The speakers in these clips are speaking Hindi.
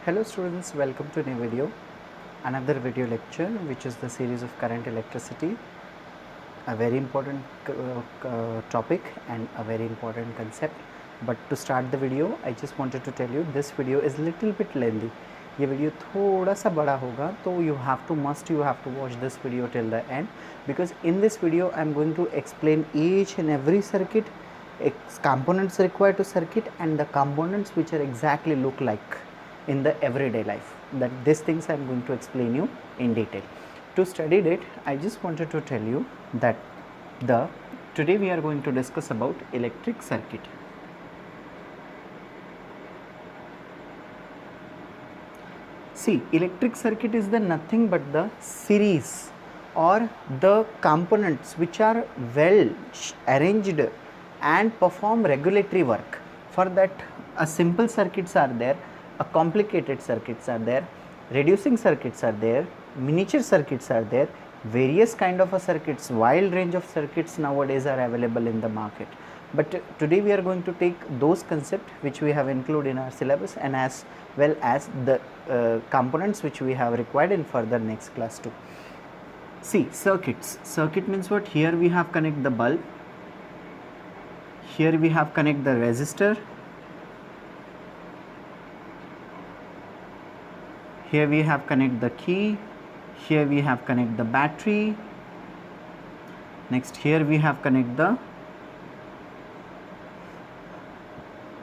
Hello students, welcome to a new video, another video lecture which is the series of current electricity, a very important topic and a very important concept. But to start the video, I just wanted to tell you this video is little bit lengthy. ये वीडियो थोड़ा सा बड़ा होगा, तो you have to watch this video till the end, because in this video I am going to explain each and every circuit, components required to circuit and the components which are exactly look like in the everyday life. That these things I am going to explain you in detail. To study it, I just wanted to tell you that today we are going to discuss about electric circuit. See, electric circuit is the nothing but the series or the components which are well arranged and perform regulatory work. For that, a simple circuits are there, a complicated circuits are there, reducing circuits are there, miniature circuits are there, various kind of a circuits, wide range of circuits nowadays are available in the market. But today we are going to take those concepts which we have included in our syllabus, and as well as the components which we have required in further next class too. See, circuits. Circuit means what? Here we have connect the bulb, here we have connect the resistor, here we have connect the key, here we have connect the battery, next here we have connect the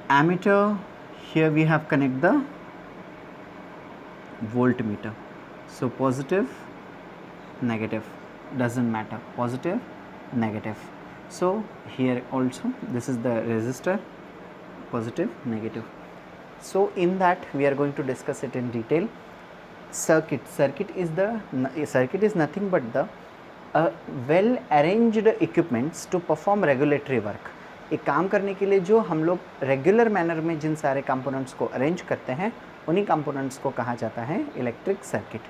ammeter, here we have connect the voltmeter. So positive, negative, doesn't matter, positive, negative. So here also this is the resistor, positive, negative. So in that we are going to discuss it in detail. Circuit is nothing but the well arranged equipments to perform regulatory work. एक काम करने के लिए जो हम लोग रेगुलर मैनर में जिन सारे कंपोनेंट्स को अरेंज करते हैं, उन्हीं कंपोनेंट्स को कहा जाता है इलेक्ट्रिक सर्किट.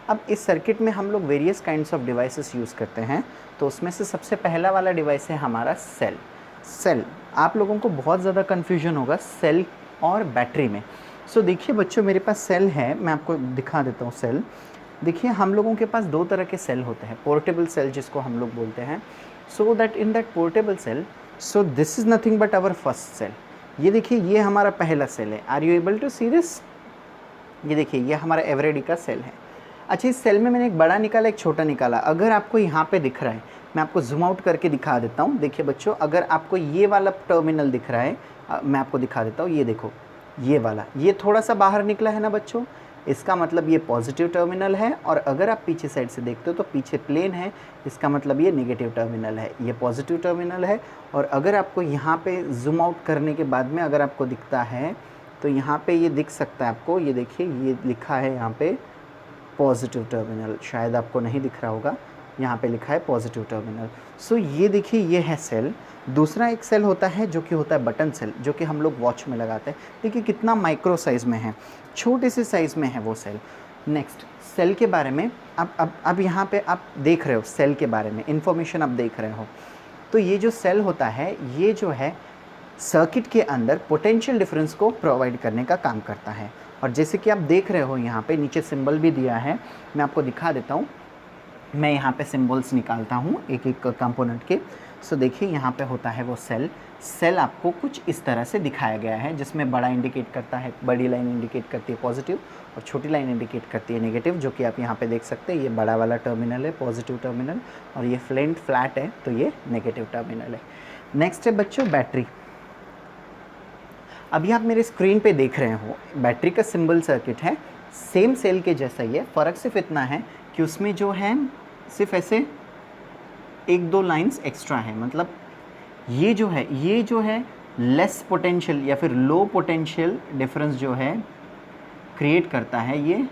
अब इस सर्किट में हम लोग various kinds of devices use करते हैं. तो उसमें से सबसे पहला वाला डिवाइस है हमारा सेल. आप लोगों को बहुत ज़्यादा कन्फ्यूजन होगा सेल और बैटरी में. सो देखिए बच्चों, मेरे पास सेल है, मैं आपको दिखा देता हूँ सेल. देखिए हम लोगों के पास दो तरह के सेल होते हैं. पोर्टेबल सेल जिसको हम लोग बोलते हैं. So that in that portable cell, so this is nothing but our first cell. ये देखिए, ये हमारा पहला सेल है. Are you able to see this? ये देखिए, ये हमारा एवरेडी का सेल है. अच्छा, इस सेल में मैंने एक बड़ा निकाला, एक छोटा निकाला. अगर आपको यहाँ पे दिख रहा है, मैं आपको जूम आउट करके दिखा देता हूँ. देखिए बच्चों, अगर आपको ये वाला टर्मिनल दिख रहा है, मैं आपको दिखा देता हूँ. ये देखो, ये वाला, ये थोड़ा सा बाहर निकला है ना बच्चों, इसका मतलब ये पॉजिटिव टर्मिनल है. और अगर आप पीछे साइड से देखते हो तो पीछे प्लेन है, इसका मतलब ये नेगेटिव टर्मिनल है, ये पॉजिटिव टर्मिनल है. और अगर आपको यहाँ पे जूम आउट करने के बाद में अगर आपको दिखता है तो यहाँ पे ये दिख सकता है आपको. ये देखिए, ये लिखा है यहाँ पे पॉजिटिव टर्मिनल, शायद आपको नहीं दिख रहा होगा, यहाँ पे लिखा है पॉजिटिव टर्मिनल. सो ये देखिए, ये है सेल. दूसरा एक सेल होता है जो कि होता है बटन सेल, जो कि हम लोग वॉच में लगाते हैं. देखिए कितना माइक्रो साइज़ में है, छोटे से साइज़ में है वो सेल. नेक्स्ट सेल के बारे में अब यहाँ पे आप देख रहे हो, सेल के बारे में इंफॉर्मेशन आप देख रहे हो. तो ये जो सेल होता है, ये जो है सर्किट के अंदर पोटेंशियल डिफरेंस को प्रोवाइड करने का काम करता है. और जैसे कि आप देख रहे हो, यहाँ पे नीचे सिंबल भी दिया है, मैं आपको दिखा देता हूँ. मैं यहाँ पे सिंबल्स निकालता हूँ एक एक कंपोनेंट के. सो देखिए, यहाँ पे होता है वो सेल आपको कुछ इस तरह से दिखाया गया है, जिसमें बड़ा इंडिकेट करता है, बड़ी लाइन इंडिकेट करती है पॉजिटिव और छोटी लाइन इंडिकेट करती है नेगेटिव, जो कि आप यहाँ पे देख सकते हैं. ये बड़ा वाला टर्मिनल है पॉजिटिव टर्मिनल, और ये फ्लैट है तो ये नेगेटिव टर्मिनल है. नेक्स्ट है बच्चों बैटरी. अभी आप मेरे स्क्रीन पे देख रहे हो, बैटरी का सिंबल सर्किट है, सेम सेल के जैसा ही है. फ़र्क सिर्फ इतना है कि उसमें जो है सिर्फ ऐसे एक दो लाइंस एक्स्ट्रा है. मतलब ये जो है लेस पोटेंशियल या फिर लो पोटेंशियल डिफरेंस जो है क्रिएट करता है, ये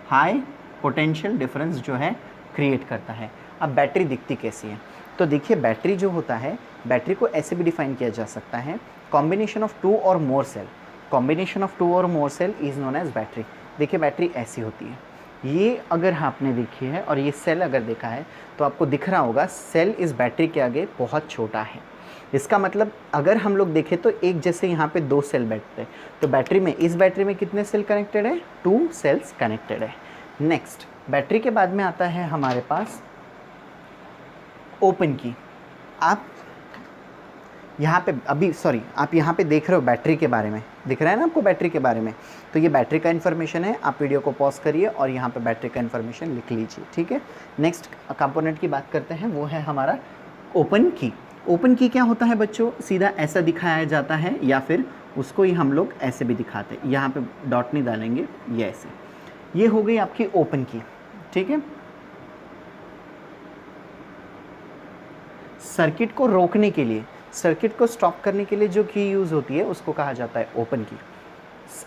हाई पोटेंशियल डिफरेंस जो है क्रिएट करता है. अब बैटरी दिखती कैसी है? तो देखिए, बैटरी जो होता है, बैटरी को ऐसे भी डिफाइन किया जा सकता है, combination of two or more cell. Combination of two or more cell is known as battery. देखिए बैटरी ऐसी होती है. ये अगर आपने देखी है और ये सेल अगर देखा है तो आपको दिख रहा होगा सेल इस बैटरी के आगे बहुत छोटा है. इसका मतलब अगर हम लोग देखें तो एक जैसे यहाँ पे 2 सेल बैठते हैं, तो बैटरी में, इस बैटरी में कितने सेल कनेक्टेड है? 2 सेल्स कनेक्टेड है। नेक्स्ट बैटरी के बाद में आता है हमारे पास ओपन की। आप यहाँ पे आप यहाँ पे देख रहे हो बैटरी के बारे में, दिख रहा है ना आपको बैटरी के बारे में, तो ये बैटरी का इन्फॉर्मेशन है। आप वीडियो को पॉज करिए और यहाँ पे बैटरी का इन्फॉर्मेशन लिख लीजिए, ठीक है। नेक्स्ट कंपोनेंट की बात करते हैं, वो है हमारा ओपन की। ओपन की क्या होता है बच्चों? सीधा ऐसा दिखाया जाता है या फिर उसको ही हम लोग ऐसे भी दिखाते हैं, यहाँ पे डॉट नहीं डालेंगे, ये ऐसे। ये हो गई आपकी ओपन की, ठीक है। सर्किट को रोकने के लिए, सर्किट को स्टॉप करने के लिए जो की यूज़ होती है उसको कहा जाता है ओपन की।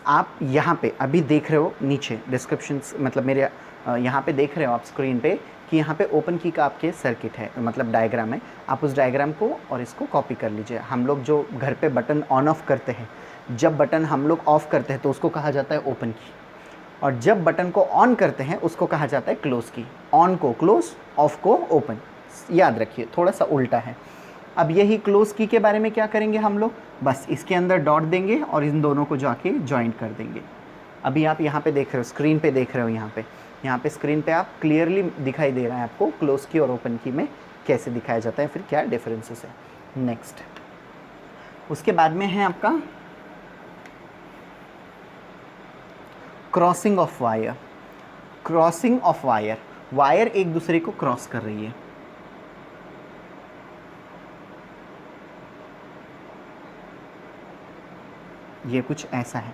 आप यहाँ पे अभी देख रहे हो नीचे डिस्क्रिप्शन, मतलब मेरे यहाँ पे देख रहे हो आप स्क्रीन पे कि यहाँ पे ओपन की का आपके सर्किट है, मतलब डायग्राम है। आप उस डायग्राम को और इसको कॉपी कर लीजिए। हम लोग जो घर पे बटन ऑन ऑफ करते हैं, जब बटन हम लोग ऑफ़ करते हैं तो उसको कहा जाता है ओपन की, और जब बटन को ऑन करते हैं उसको कहा जाता है क्लोज़ की। ऑन को क्लोज़, ऑफ को ओपन, याद रखिए, थोड़ा सा उल्टा है। अब यही क्लोज़ की के बारे में क्या करेंगे हम लोग? बस इसके अंदर डॉट देंगे और इन दोनों को जाके जॉइंट कर देंगे। अभी आप यहाँ पे देख रहे हो, स्क्रीन पे देख रहे हो, यहाँ पे स्क्रीन पे आप क्लियरली दिखाई दे रहा है आपको क्लोज़ की और ओपन की में कैसे दिखाया जाता है, फिर क्या डिफरेंसेस है। नेक्स्ट उसके बाद में है आपका crossing of wire. Crossing of wire, wire एक दूसरे को क्रॉस कर रही है। ये कुछ ऐसा है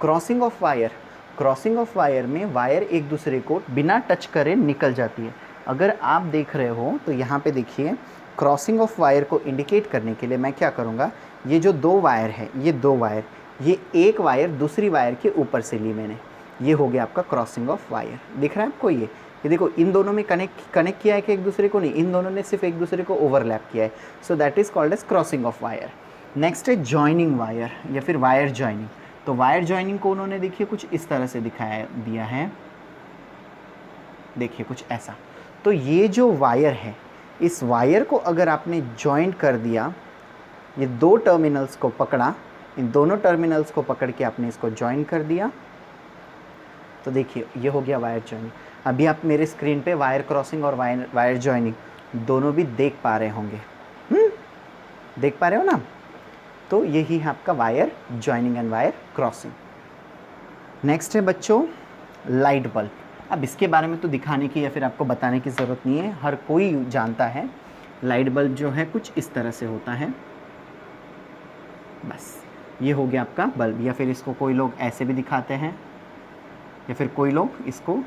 crossing of wire. Crossing of wire में वायर एक दूसरे को बिना टच करे निकल जाती है। अगर आप देख रहे हो तो यहाँ पे देखिए, क्रॉसिंग ऑफ वायर को इंडिकेट करने के लिए मैं क्या करूँगा, ये जो 2 वायर है, ये 2 वायर, ये एक वायर दूसरी वायर के ऊपर से ली मैंने, ये हो गया आपका क्रॉसिंग ऑफ वायर। दिख रहा है आपको? ये देखो, इन दोनों में कनेक्ट किया है कि एक दूसरे को नहीं, इन दोनों ने सिर्फ एक दूसरे को ओवरलैप किया है। So that is called as crossing of wire. Next है जॉइनिंग वायर या फिर वायर जॉइनिंग। तो वायर जॉइनिंग को उन्होंने देखिए कुछ इस तरह से दिया है, देखिए कुछ ऐसा। तो ये जो वायर है, इस वायर को अगर आपने जॉइंट कर दिया, ये 2 टर्मिनल्स को पकड़ा, इन दोनों टर्मिनल्स को पकड़ के आपने इसको जॉइन कर दिया, तो देखिए ये हो गया वायर जॉइनिंग। अभी आप मेरे स्क्रीन पे वायर क्रॉसिंग और वायर जॉइनिंग दोनों भी देख पा रहे होंगे, देख पा रहे हो ना? तो यही है आपका wire joining and wire crossing. Next है बच्चों लाइट बल्ब। अब इसके बारे में तो दिखाने की या फिर आपको बताने की ज़रूरत नहीं है, हर कोई जानता है। लाइट बल्ब जो है कुछ इस तरह से होता है, बस ये हो गया आपका बल्ब। या फिर इसको कोई लोग ऐसे भी दिखाते हैं, या फिर कोई लोग इसको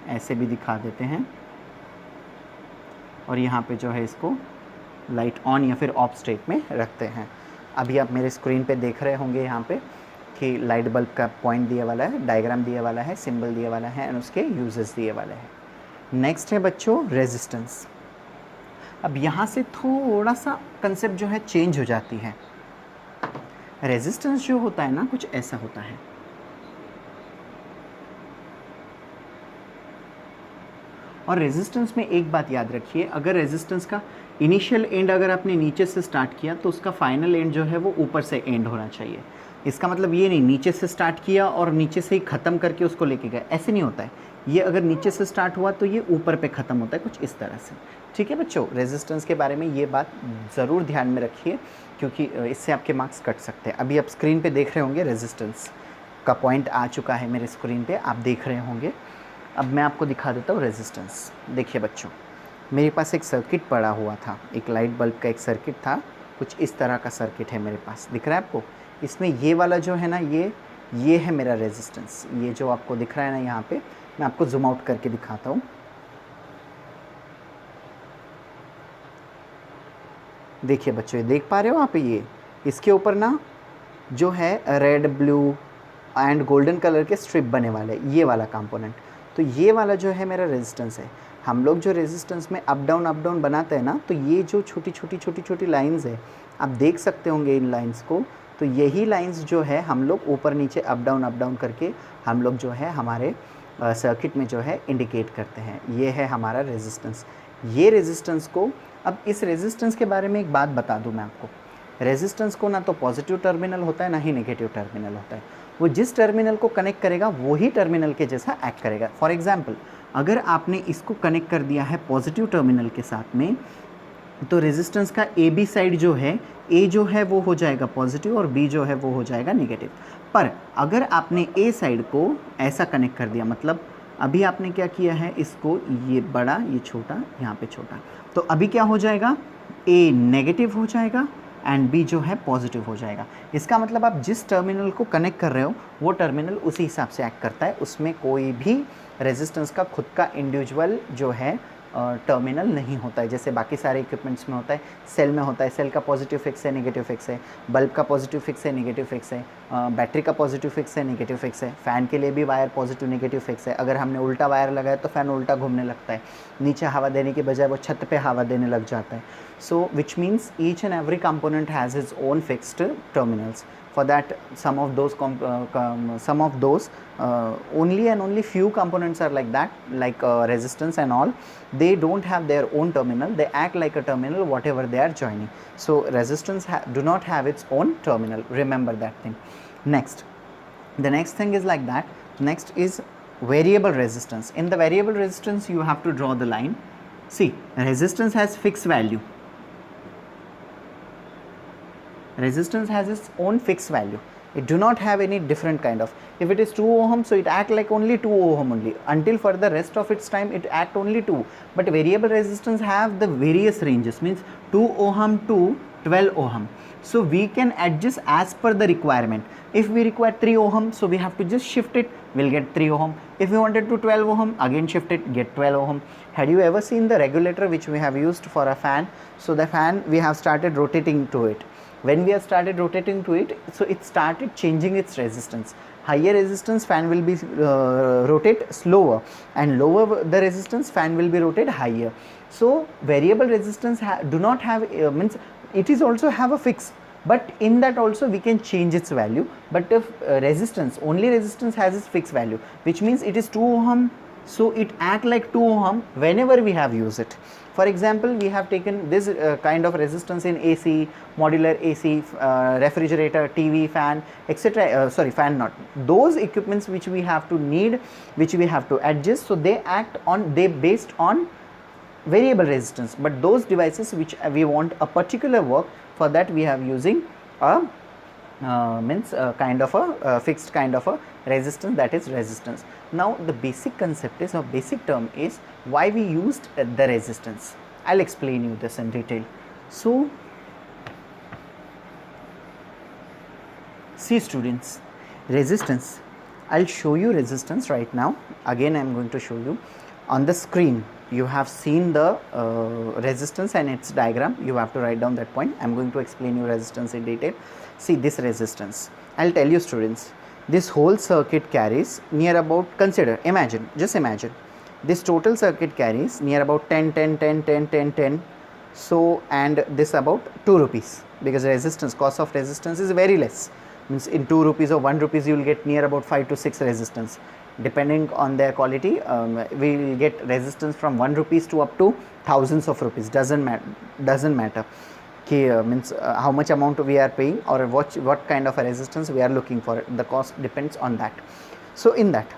ऐसे भी दिखा देते हैं, और यहाँ पे जो है इसको लाइट ऑन या फिर ऑफ स्टेट में रखते हैं। अभी आप मेरे स्क्रीन पे देख रहे होंगे यहाँ पे कि लाइट बल्ब का पॉइंट दिया वाला है, डायग्राम दिया वाला है, सिंबल दिया वाला है, और उसके यूजेस दिए वाले हैं। नेक्स्ट है बच्चों रेजिस्टेंस। अब यहाँ से थोड़ा सा कंसेप्ट जो है चेंज हो जाती है। रेजिस्टेंस जो होता है ना, कुछ ऐसा होता है। और रेजिस्टेंस में एक बात याद रखिए, अगर रेजिस्टेंस का इनिशियल एंड अगर आपने नीचे से स्टार्ट किया तो उसका फाइनल एंड जो है वो ऊपर से एंड होना चाहिए। इसका मतलब ये नहीं नीचे से स्टार्ट किया और नीचे से ही ख़त्म करके उसको लेके गए, ऐसे नहीं होता है। ये अगर नीचे से स्टार्ट हुआ तो ये ऊपर पे ख़त्म होता है, कुछ इस तरह से। ठीक है बच्चों, रेजिस्टेंस के बारे में ये बात ज़रूर ध्यान में रखिए, क्योंकि इससे आपके मार्क्स कट सकते हैं। अभी आप स्क्रीन पे देख रहे होंगे रेजिस्टेंस का पॉइंट आ चुका है मेरे स्क्रीन पे, आप देख रहे होंगे। अब मैं आपको दिखा देता हूँ रेजिस्टेंस। देखिए बच्चों, मेरे पास एक सर्किट पड़ा हुआ था, एक लाइट बल्ब का एक सर्किट था, कुछ इस तरह का सर्किट है मेरे पास, दिख रहा है आपको? इसमें ये वाला जो है ना, ये है मेरा रेजिस्टेंस। ये जो आपको दिख रहा है ना यहाँ पे, मैं आपको जूम आउट करके दिखाता हूँ। देखिए बच्चों, ये देख पा रहे हो आप? ये इसके ऊपर ना जो है red, blue and golden colour के स्ट्रिप बने वाले, ये वाला कंपोनेंट। तो ये वाला जो है मेरा रेजिस्टेंस है। हम लोग जो रेजिस्टेंस में अप डाउन बनाते हैं ना, तो ये जो छोटी लाइंस है, आप देख सकते होंगे इन लाइंस को। तो यही लाइंस जो है हम लोग ऊपर नीचे अप डाउन करके हम लोग जो है हमारे सर्किट में जो है इंडिकेट करते हैं। ये है हमारा रेजिस्टेंस। ये रेजिस्टेंस को अब इस रेजिस्टेंस के बारे में एक बात बता दूं मैं आपको, रेजिस्टेंस को ना तो पॉजिटिव टर्मिनल होता है ना ही नेगेटिव टर्मिनल होता है, वो जिस टर्मिनल को कनेक्ट करेगा वही टर्मिनल के जैसा एक्ट करेगा। फॉर एग्जाम्पल अगर आपने इसको कनेक्ट कर दिया है पॉजिटिव टर्मिनल के साथ में, तो रेजिस्टेंस का ए बी साइड जो है, ए जो है वो हो जाएगा पॉजिटिव और बी जो है वो हो जाएगा नेगेटिव। पर अगर आपने ए साइड को ऐसा कनेक्ट कर दिया, मतलब अभी आपने क्या किया है, इसको ये बड़ा ये छोटा यहाँ पे छोटा, तो अभी क्या हो जाएगा, ए नेगेटिव हो जाएगा एंड बी जो है पॉजिटिव हो जाएगा। इसका मतलब आप जिस टर्मिनल को कनेक्ट कर रहे हो वो टर्मिनल उसी हिसाब से एक्ट करता है, उसमें कोई भी रेजिस्टेंस का खुद का इंडिविजुअल जो है टर्मिनल नहीं होता है, जैसे बाकी सारे इक्विपमेंट्स में होता है। सेल में होता है, सेल का पॉजिटिव फिक्स है, नेगेटिव फिक्स है, बल्ब का पॉजिटिव फिक्स है, नेगेटिव फिक्स है, बैटरी का पॉजिटिव फिक्स है, नेगेटिव फिक्स है, फ़ैन के लिए भी वायर पॉजिटिव नेगेटिव फिक्स है। अगर हमने उल्टा वायर लगाया तो फ़ैन उल्टा घूमने लगता है, नीचे हवा देने के बजाय वो छत पे हवा देने लग जाता है। So which means each and every component has his own fixed terminals. For that, some of those only and only few components are like that, like resistance and all. They don't have their own terminal, they act like a terminal whatever they are joining. So resistance do not have its own terminal, remember that thing. Next, the next thing is like that. Next is variable resistance. In the variable resistance you have to draw the line. See, resistance has fixed value, resistance has its own fixed value, it do not have any different kind of. If it is 2 ohm, so it act like only 2 ohm only until for the rest of its time it act only 2. But variable resistance have the various ranges, means 2 ohm to 12 ohm, so we can adjust as per the requirement. If we require 3 ohm, so we have to just shift it, we'll get 3 ohm. If we wanted to 12 ohm, again shift it, get 12 ohm. Had you ever seen the regulator which we have used for a fan? So the fan, we have started rotating to it. When we have started rotating to it, so it started changing its resistance. Higher resistance fan will be rotate slower, and lower the resistance fan will be rotate higher. So variable resistance do not have means it is also have a fix, but in that also we can change its value. But if resistance, only resistance has its fixed value, which means it is 2 ohm, so it act like 2 ohm whenever we have used it. For example, we have taken this kind of resistance in AC, modular AC, refrigerator, TV, fan, etc. Sorry, fan not. Those equipments which we have to need, which we have to adjust, so they act on, they based on variable resistance. But those devices which we want a particular work, for that we have using a means kind of a fixed kind of a resistance, that is resistance. Now the basic concept is, or basic term is, why we used the resistance. I'll explain you this in detail. So see students, resistance, I'll show you resistance right now. Again I'm going to show you on the screen. You have seen the resistance and its diagram, you have to write down that point. I'm going to explain you resistance in detail. See this resistance, I'll tell you students, this whole circuit carries near about, consider, imagine, just imagine, this total circuit carries near about 10, 10, 10, 10, 10, 10. So, and this about 2 rupees, because resistance, cost of resistance is very less, means in 2 rupees or 1 rupees you will get near about 5 to 6 resistance. Depending on their quality, we will get resistance from 1 rupees to up to thousands of rupees, doesn't matter. Means how much amount we are paying, or what kind of a resistance we are looking for, the cost depends on that. So in that,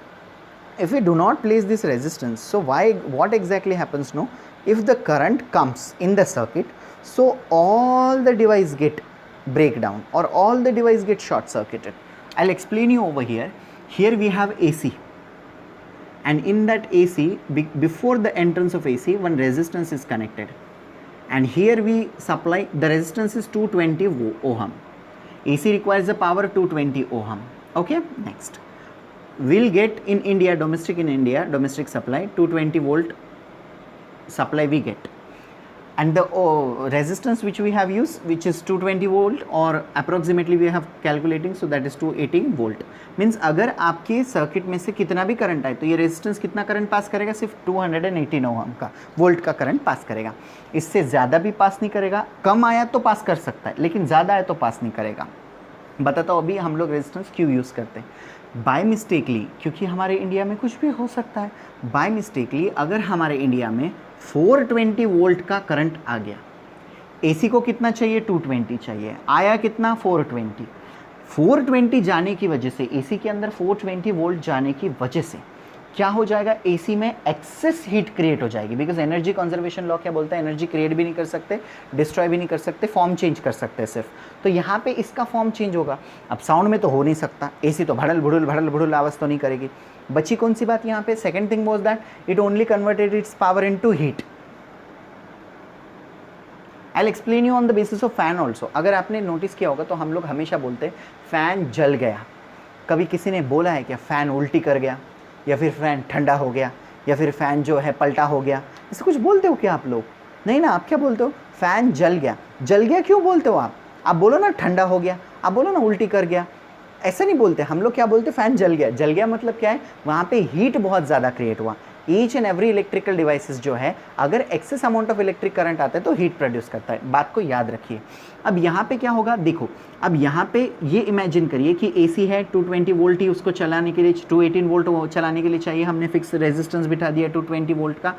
if we do not place this resistance, so what exactly happens? No, if the current comes in the circuit, so all the device get breakdown, or all the device get short circuited. I'll explain you over here. Here we have AC, and in that AC, before the entrance of AC, one resistance is connected, and here we supply, the resistance is 220 ohm. AC requires the power 220 ohm. Okay, next we'll get in India, domestic supply 220 volt supply we get, and the resistance which we have used, which is 220 volt, or approximately we have calculating, so that is 280 volt. Means अगर आपके सर्किट में से कितना भी करंट आए, तो ये रेजिस्टेंस कितना करंट पास करेगा? सिर्फ 218 ओम का वोल्ट का करंट पास करेगा, इससे ज़्यादा भी पास नहीं करेगा। कम आया तो पास कर सकता है, लेकिन ज़्यादा आया तो पास नहीं करेगा। बताता हूँ अभी हम लोग रेजिस्टेंस क्यों यूज़ करते हैं। बाय मिस्टेकली, क्योंकि हमारे इंडिया में कुछ भी हो सकता है, बाय मिस्टेकली अगर हमारे इंडिया में 420 वोल्ट का करंट आ गया, एसी को कितना चाहिए 220 चाहिए, आया कितना 420, 420 जाने की वजह से एसी के अंदर 420 वोल्ट जाने की वजह से क्या हो जाएगा, एसी में एक्सेस हीट क्रिएट हो जाएगी। बिकॉज एनर्जी कंजर्वेशन लॉ क्या बोलता है, एनर्जी क्रिएट भी नहीं कर सकते, डिस्ट्रॉय भी नहीं कर सकते, फॉर्म चेंज कर सकते हैं सिर्फ। तो यहाँ पे इसका फॉर्म चेंज होगा। अब साउंड में तो हो नहीं सकता, एसी तो भड़ल भुड़ुल आवाज़ तो नहीं करेगी। बची कौन सी बात यहाँ पे, second thing was that it only converted it's power into heat. I explain you on the basis of fan also. अगर आपने नोटिस किया होगा तो हम लोग हमेशा बोलते हैं फैन जल गया। कभी किसी ने बोला है क्या फैन उल्टी कर गया, या फिर फैन ठंडा हो गया, या फिर फैन जो है पलटा हो गया, ऐसे कुछ बोलते हो क्या आप लोग? नहीं ना, आप क्या बोलते हो, फैन जल गया। जल गया क्यों बोलते हो आप बोलो ना ठंडा हो गया, आप बोलो ना उल्टी कर गया, ऐसा नहीं बोलते हम लोग। क्या बोलते, फैन जल गया। जल गया मतलब क्या है, वहाँ पे हीट बहुत ज़्यादा क्रिएट हुआ। Each and every electrical devices जो है, अगर excess amount of electric current आता है तो हीट प्रोड्यूस करता है, बात को याद रखिए। अब यहाँ पे क्या होगा, देखो अब यहाँ पे ये इमेजिन करिए कि एसी है 220 वोल्ट ही उसको चलाने के लिए, 218 वोल्ट चलाने के लिए चाहिए, हमने फिक्स रेजिस्टेंस बिठा दिया 220 वोल्ट का।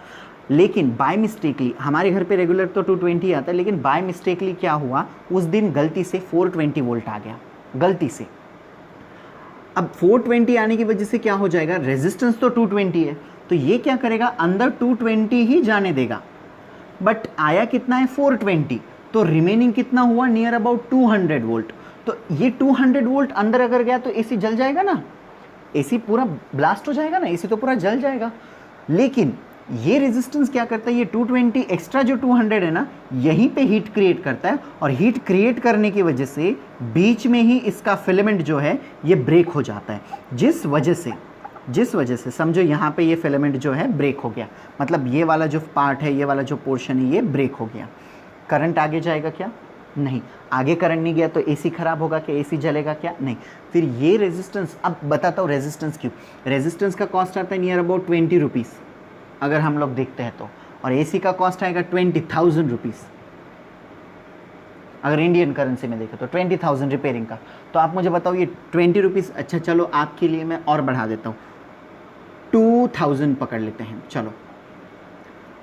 लेकिन बाय मिस्टेकली हमारे घर पे रेगुलर तो 220 आता है, लेकिन बाय मिस्टेकली क्या हुआ, उस दिन गलती से 420 वोल्ट आ गया, गलती से। अब 420 आने की वजह से क्या हो जाएगा, रेजिस्टेंस तो 220 है, तो ये क्या करेगा, अंदर 220 ही जाने देगा। बट आया कितना है 420, तो रिमेनिंग कितना हुआ, नियर अबाउट 200 वोल्ट। तो ये 200 वोल्ट अंदर अगर गया तो एसी जल जाएगा ना, एसी पूरा ब्लास्ट हो जाएगा ना, एसी तो पूरा जल जाएगा। लेकिन ये रेजिस्टेंस क्या करता है, ये 220 एक्स्ट्रा जो 200 है ना, यहीं पे हीट क्रिएट करता है, और हीट क्रिएट करने की वजह से बीच में ही इसका फिलामेंट जो है ये ब्रेक हो जाता है, जिस वजह से समझो यहाँ पे ये फिलामेंट जो है ब्रेक हो गया। मतलब ये वाला जो पार्ट है, ये वाला जो पोर्शन है, ये ब्रेक हो गया। करंट आगे जाएगा क्या, नहीं, आगे करंट नहीं गया तो एसी खराब होगा क्या, एसी जलेगा क्या, नहीं। फिर ये रेजिस्टेंस, अब बताता हूँ रेजिस्टेंस क्यों। रेजिस्टेंस का कॉस्ट आता है नियर अबाउट 20 रुपीज़ अगर हम लोग देखते हैं तो, और एसी का कॉस्ट आएगा 20,000 रुपीज़ अगर इंडियन करेंसी में देखें तो, 20,000 रिपेयरिंग का। तो आप मुझे बताओ ये 20 रुपीज़, अच्छा चलो आपके लिए मैं और बढ़ा देता हूँ, 2000 पकड़ लेते हैं, चलो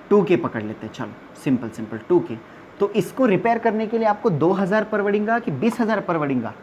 2K पकड़ लेते हैं, चलो सिंपल 2K। तो इसको रिपेयर करने के लिए आपको 2000 परवड़ेगा कि 20,000 परवड़ेगा?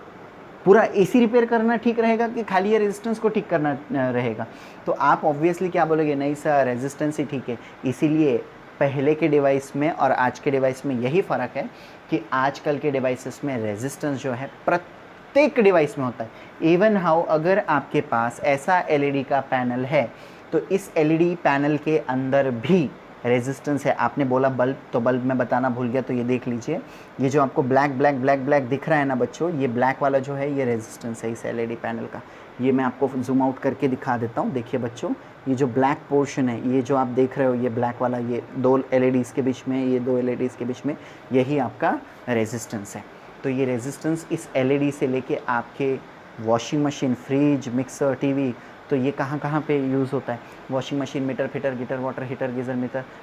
पूरा एसी रिपेयर करना ठीक रहेगा कि खाली ये रेजिस्टेंस को ठीक करना रहेगा? तो आप ऑब्वियसली क्या बोलोगे, नहीं सर रेजिस्टेंस ही ठीक है। इसीलिए पहले के डिवाइस में और आज के डिवाइस में यही फ़र्क है कि आजकल के डिवाइसेस में रेजिस्टेंस जो है प्रत्येक डिवाइस में होता है। इवन हाउ अगर आपके पास ऐसा एलईडी का पैनल है तो इस एलईडी पैनल के अंदर भी रेजिस्टेंस है। आपने बोला बल्ब, तो बल्ब मैं बताना भूल गया, तो ये देख लीजिए, ये जो आपको ब्लैक दिख रहा है ना बच्चों, ये ब्लैक वाला जो है ये रेजिस्टेंस है इस एलईडी पैनल का। ये मैं आपको जूम आउट करके दिखा देता हूँ। देखिए बच्चों, ये जो ब्लैक पोर्शन है, ये जो आप देख रहे हो, ये ब्लैक वाला, ये 2 LEDs के बीच में, ये 2 LEDs के बीच में, यही आपका रेजिस्टेंस है। तो ये रेजिस्टेंस इस LED से लेके आपके washing machine, fridge, mixer, TV, तो ये कहाँ पे यूज़ होता है। वॉशिंग मशीन, मीटर फीटर, गिटर, water heater, geyser,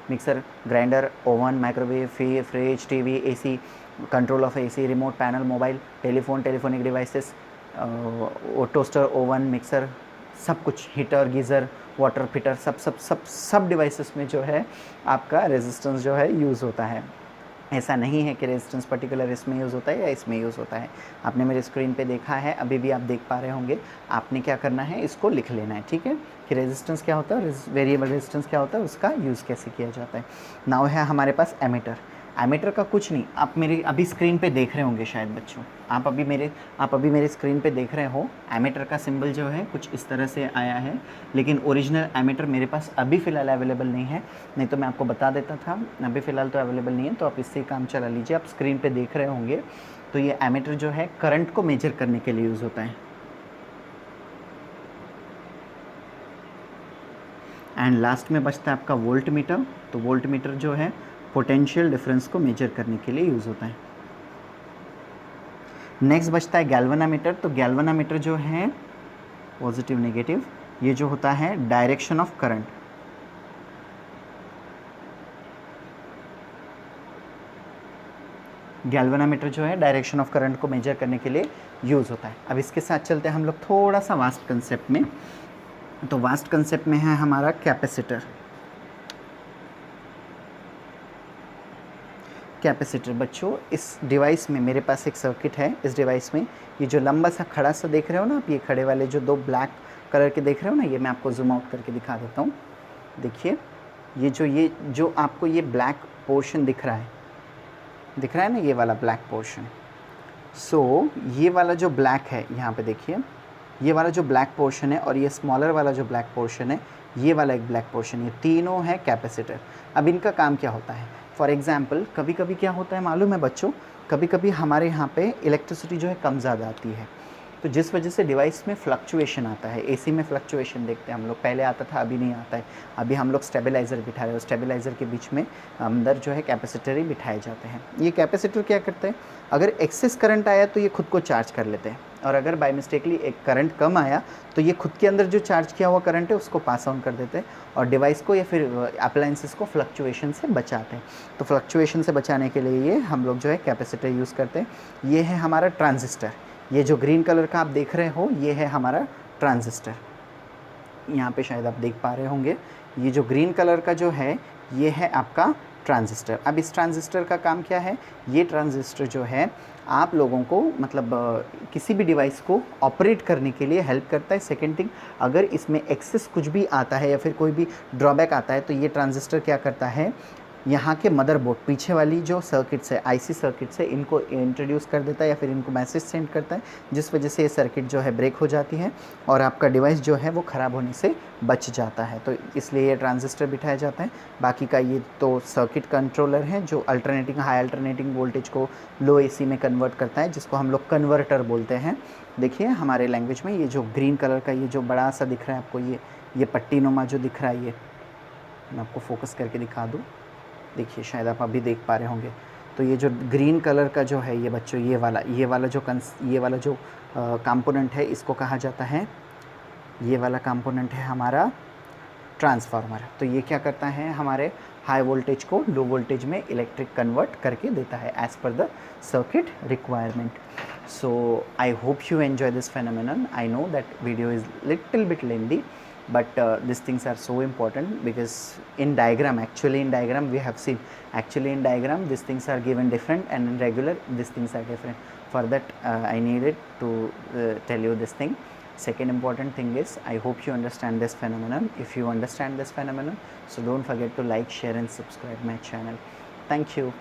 mixer, grinder, oven, microwave, fridge, TV, AC, control of AC, remote panel, mobile, telephonic devices, toaster, oven, mixer, सब कुछ, हीटर, गीज़र, वाटर हीटर, सब डिवाइसेस में जो है आपका रेजिस्टेंस जो है यूज़ होता है। ऐसा नहीं है कि रेजिस्टेंस पर्टिकुलर इसमें यूज़ होता है या इसमें यूज़ होता है। आपने मेरे स्क्रीन पे देखा है, अभी भी आप देख पा रहे होंगे। आपने क्या करना है, इसको लिख लेना है, ठीक है, कि रेजिस्टेंस क्या होता है, वेरिएबल रेजिस्टेंस क्या होता है, उसका यूज़ कैसे किया जाता है। नाउ है हमारे पास एमीटर। एमीटर का कुछ नहीं, आप मेरे अभी स्क्रीन पे देख रहे होंगे शायद बच्चों, आप अभी मेरे स्क्रीन पे देख रहे हो। एमीटर का सिंबल जो है कुछ इस तरह से आया है, लेकिन ओरिजिनल एमीटर मेरे पास अभी फ़िलहाल अवेलेबल नहीं है, नहीं तो मैं आपको बता देता था। अभी फ़िलहाल तो अवेलेबल नहीं है, तो आप इससे काम चला लीजिए। आप स्क्रीन पे देख रहे होंगे, तो ये एमीटर जो है करंट को मेजर करने के लिए यूज़ होता है। एंड लास्ट में बचता है आपका वोल्ट मीटर। तो वोल्ट मीटर जो है पोटेंशियल डिफरेंस को मेजर करने के लिए यूज़ होता है। नेक्स्ट बचता है गैल्वेनोमीटर। तो गैल्वेनोमीटर जो है पॉजिटिव नेगेटिव, ये जो होता है डायरेक्शन ऑफ करंट। गैल्वेनोमीटर जो है डायरेक्शन ऑफ करंट को मेजर करने के लिए यूज़ होता है। अब इसके साथ चलते हैं हम लोग थोड़ा सा वास्ट कंसेप्ट में। तो वास्ट कंसेप्ट में है हमारा कैपेसिटर। कैपेसिटर बच्चों, इस डिवाइस में मेरे पास एक सर्किट है। इस डिवाइस में ये जो लंबा सा खड़ा सा देख रहे हो ना आप, ये खड़े वाले जो दो ब्लैक कलर के देख रहे हो ना, ये मैं आपको जूम आउट करके दिखा देता हूँ। देखिए ये जो आपको ये ब्लैक पोर्शन दिख रहा है ना, ये वाला ब्लैक पोर्शन। सो ये वाला जो ब्लैक है, यहाँ पे देखिए, ये वाला जो ब्लैक पोर्शन है और ये स्मॉलर वाला जो ब्लैक पोर्शन है, ये वाला एक ब्लैक पोर्शन, ये तीनों है कैपेसिटर। अब इनका काम क्या होता है? फॉर एग्जांपल कभी कभी क्या होता है मालूम है बच्चों, कभी कभी हमारे यहाँ पे इलेक्ट्रिसिटी जो है कम ज़्यादा आती है, तो जिस वजह से डिवाइस में फ्लक्चुएशन आता है। एसी में फ्लक्चुएशन देखते हैं हम लोग, पहले आता था अभी नहीं आता है। अभी हम लोग स्टेबलाइज़र बिठा रहे हो, स्टेबलाइज़र के बीच में अंदर जो है कैपेसिटर ही बिठाए जाते हैं। ये कैपेसिटर क्या करते हैं, अगर एक्सेस करंट आया तो ये खुद को चार्ज कर लेते हैं, और अगर बाय मिस्टेकली एक करंट कम आया तो ये खुद के अंदर जो चार्ज किया हुआ करंट है उसको पास ऑन कर देते हैं और डिवाइस को या फिर अप्लायंसेस को फ्लक्चुएशन से बचाते हैं। तो फ्लक्चुएशन से बचाने के लिए ये हम लोग जो है कैपेसिटर यूज़ करते हैं। ये है हमारा ट्रांजिस्टर। ये जो ग्रीन कलर का आप देख रहे हो ये है हमारा ट्रांजिस्टर। यहाँ पे शायद आप देख पा रहे होंगे, ये जो ग्रीन कलर का जो है ये है आपका ट्रांजिस्टर। अब इस ट्रांजिस्टर का काम क्या है? ये ट्रांजिस्टर जो है आप लोगों को मतलब किसी भी डिवाइस को ऑपरेट करने के लिए हेल्प करता है। सेकेंड थिंग, अगर इसमें एक्सेस कुछ भी आता है या फिर कोई भी ड्रॉबैक आता है तो ये ट्रांजिस्टर क्या करता है, यहाँ के मदरबोर्ड पीछे वाली जो सर्किट्स है, आईसी सर्किट्स है, इनको इंट्रोड्यूस कर देता है या फिर इनको मैसेज सेंड करता है, जिस वजह से ये सर्किट जो है ब्रेक हो जाती है और आपका डिवाइस जो है वो ख़राब होने से बच जाता है। तो इसलिए ये ट्रांजिस्टर बिठाया जाता है। बाकी का ये तो सर्किट कंट्रोलर है जो अल्टरनेटिंग हाई अल्टरनेटिंग वोल्टेज को लो एसी में कन्वर्ट करता है, जिसको हम लोग कन्वर्टर बोलते हैं। देखिए हमारे लैंग्वेज में ये जो ग्रीन कलर का ये जो बड़ा सा दिख रहा है आपको, ये पट्टी नुमा जो दिख रहा है, ये मैं आपको फोकस करके दिखा दूँ। देखिए शायद आप अभी देख पा रहे होंगे। तो ये जो ग्रीन कलर का जो है ये बच्चों, ये वाला जो कंपोनेंट है इसको कहा जाता है, ये वाला कंपोनेंट है हमारा ट्रांसफार्मर। तो ये क्या करता है, हमारे हाई वोल्टेज को लो वोल्टेज में इलेक्ट्रिक कन्वर्ट करके देता है as per the circuit requirement. So I hope you enjoy this phenomenon. I know that video is little bit lengthy, but these things are so important because in diagram we have seen, actually in diagram these things are given different and in regular these things are different. For that I needed to tell you this thing. Second important thing is I hope you understand this phenomenon. If you understand this phenomenon, so don't forget to like, share and subscribe my channel. Thank you.